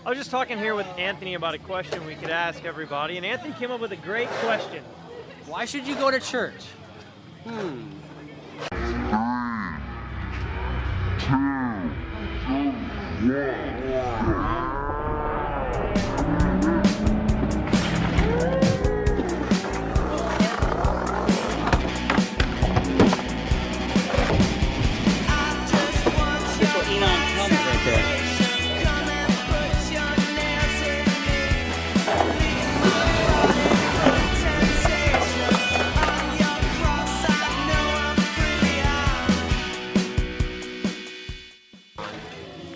I was just talking here with Anthony about a question we could ask everybody, and Anthony came up with a great question. Why should you go to church? Official Enoch helmet right there.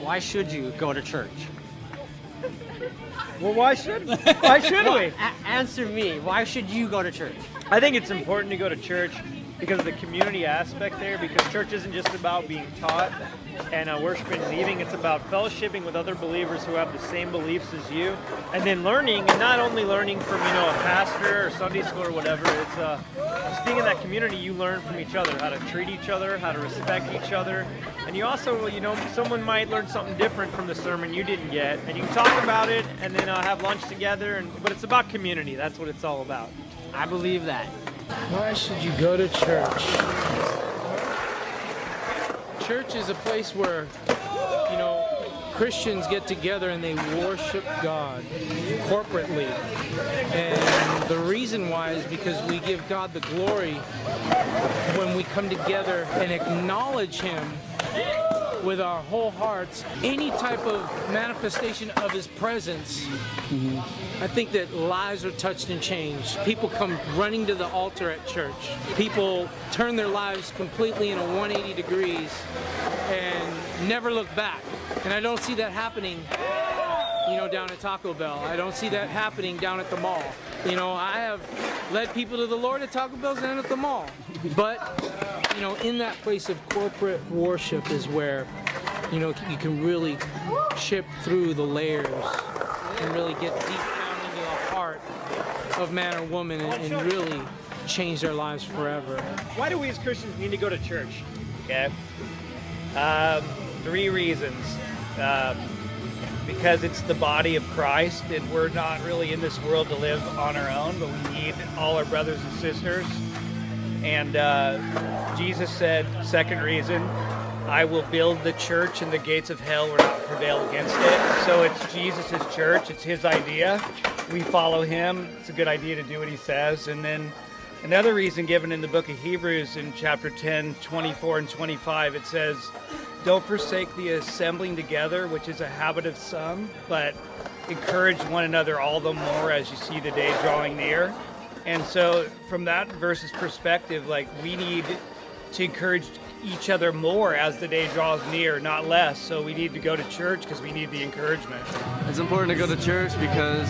Why should you go to church? Well, why should we? Answer me. Why should you go to church? I think it's important to go to church because of the community aspect there, because church isn't just about being taught and worshiping and leaving. It's about fellowshipping with other believers who have the same beliefs as you, and then learning, and not only learning from, a pastor or Sunday school or whatever. It's just being in that community. You learn from each other, how to treat each other, how to respect each other, and you also, someone might learn something different from the sermon you didn't get, and you can talk about it, and then have lunch together. But it's about community. That's what it's all about. I believe that. Why should you go to church? Church is a place where, Christians get together and they worship God corporately. And the reason why is because we give God the glory when we come together and acknowledge Him with our whole hearts. Any type of manifestation of His presence, I think that lives are touched and changed. People come running to the altar at church. People turn their lives completely in a 180 degrees and never look back. And I don't see that happening, down at Taco Bell. I don't see that happening down at the mall. I have led people to the Lord at Taco Bell and at the mall. But, in that place of corporate worship is where, you can really chip through the layers and really get deep down into the heart of man or woman and really change their lives forever. Why do we as Christians need to go to church? Okay. 3 reasons. Because it's the body of Christ, and we're not really in this world to live on our own, but we need all our brothers and sisters. And Jesus said, second reason, I will build the church and the gates of hell will not prevail against it. So it's Jesus' church, it's His idea. We follow Him. It's a good idea to do what He says. And then another reason given in the book of Hebrews in chapter 10, 24 and 25, it says, don't forsake the assembling together, which is a habit of some, but encourage one another all the more as you see the day drawing near. And so from that verse's perspective, we need to encourage each other more as the day draws near, not less. So we need to go to church because we need the encouragement. It's important to go to church because,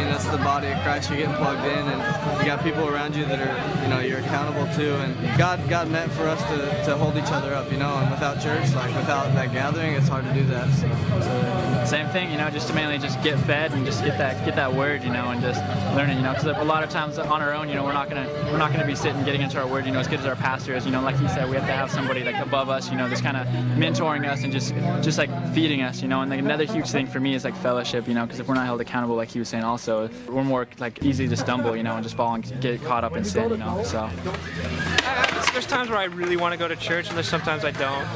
that's the body of Christ. You're getting plugged in, and you got people around you that are, you're accountable to. And God meant for us to hold each other up, and without church, without that gathering, it's hard to do that. So. Same thing, just to mainly just get fed and just get that word, and just learn it, because a lot of times on our own, we're not gonna be sitting getting into our word, as good as our pastor is, like he said, we have to have somebody above us, just kind of mentoring us and just feeding us, and another huge thing for me is fellowship, because if we're not held accountable, like he was saying also, we're more easy to stumble, and just fall and get caught up in sin, so. There's times where I really want to go to church, and there's sometimes I don't.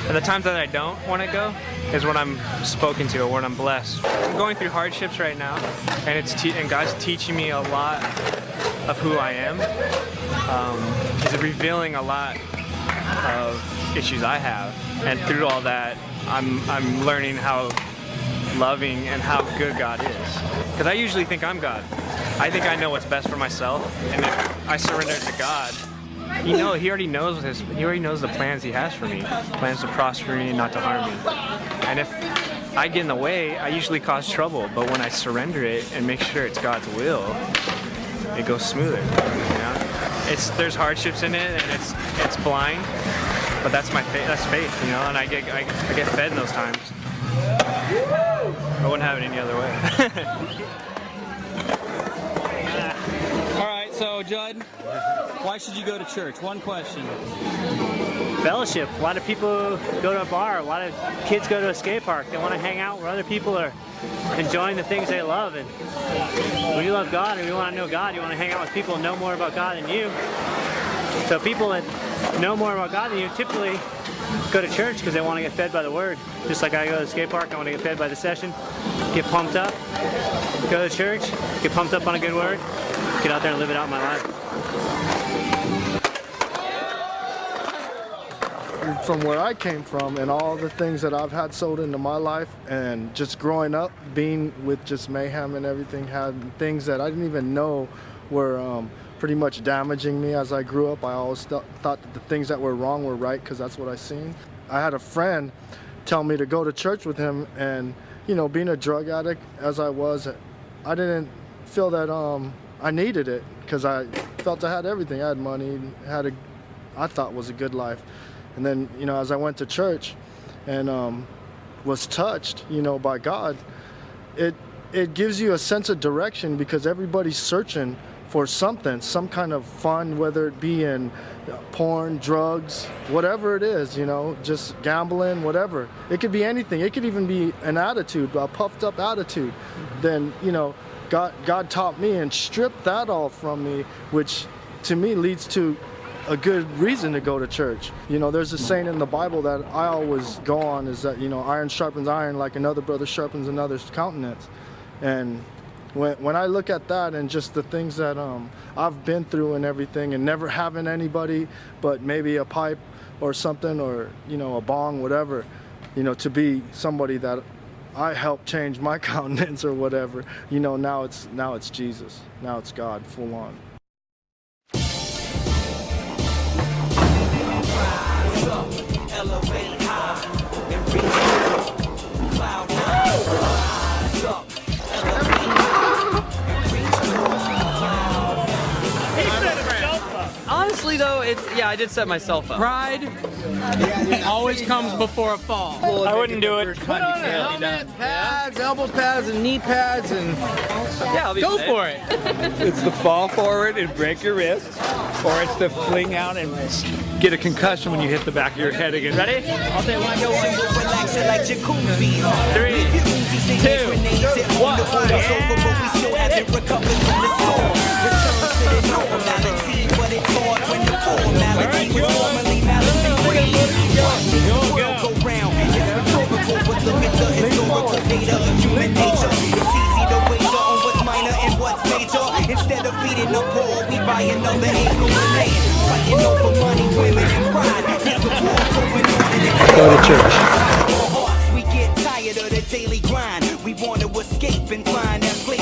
And the times that I don't want to go is when I'm spoken to or when I'm blessed. I'm going through hardships right now, and God's teaching me a lot of who I am. He's revealing a lot of issues I have, and through all that, I'm learning how loving and how good God is. Because I usually think I'm God. I think I know what's best for myself, and if I surrender to God, He already knows the plans He has for me, plans to prosper me and not to harm me. And if I get in the way, I usually cause trouble. But when I surrender it and make sure it's God's will, it goes smoother. There's hardships in it, and it's blind, but that's my faith. That's faith, and I get fed in those times. I wouldn't have it any other way. All right, so Judd, why should you go to church? One question. Fellowship. A lot of people go to a bar. A lot of kids go to a skate park. They want to hang out where other people are enjoying the things they love. And when you love God and you want to know God, you want to hang out with people and know more about God than you. So people that know more about God than you typically go to church because they want to get fed by the Word. Just like I go to the skate park, I want to get fed by the session, get pumped up, go to church, get pumped up on a good Word, get out there and live it out in my life. From where I came from and all the things that I've had sold into my life, and just growing up being with just mayhem and everything, had things that I didn't even know were pretty much damaging me as I grew up. I always thought that the things that were wrong were right because that's what I seen. I had a friend tell me to go to church with him, and you know, being a drug addict as I was, I didn't feel that I needed it because I felt I had everything. I had money, I thought was a good life. And then, you know, as I went to church and was touched, you know, by God, it gives you a sense of direction because everybody's searching for something, some kind of fun, whether it be in porn, drugs, whatever it is, you know, just gambling, whatever. It could be anything. It could even be an attitude, a puffed up attitude. Then, you know, God taught me and stripped that all from me, which to me leads to a good reason to go to church. You know, there's a saying in the Bible that I always go on, is that, you know, iron sharpens iron like another brother sharpens another's countenance. And when I look at that and just the things that I've been through and everything, and never having anybody but maybe a pipe or something, or, you know, a bong, whatever, you know, to be somebody that I helped change my countenance or whatever, you know, now it's Jesus. Now it's God full on. Elevate high and reach cloud nine. Rise up, elevate high and reach Honestly, though, I did set myself up. Pride always comes before a fall. I wouldn't do it. Put on a helmet, pads, elbow pads, and knee pads, and Yeah, I'll be go fit. for it. It's the fall forward and break your wrist, or it's the fling out and get a concussion when you hit the back of your head again. Ready? I'll say one, go, one. relaxing like jacuzzi. 3, 2, 1. We still haven't recovered from the storm. Return to the normality, but it's hard when the formality was formerly malice and greed. The world go round, it's rhetorical, but look at the historical data of human nature. It's easy to wager on what's minor and what's major. Instead of feeding the poor, we buy another acre of land. Fighting over money, women, and pride. There's a war going on and it's Go to church. we get tired of the daily grind. We want to escape and find that place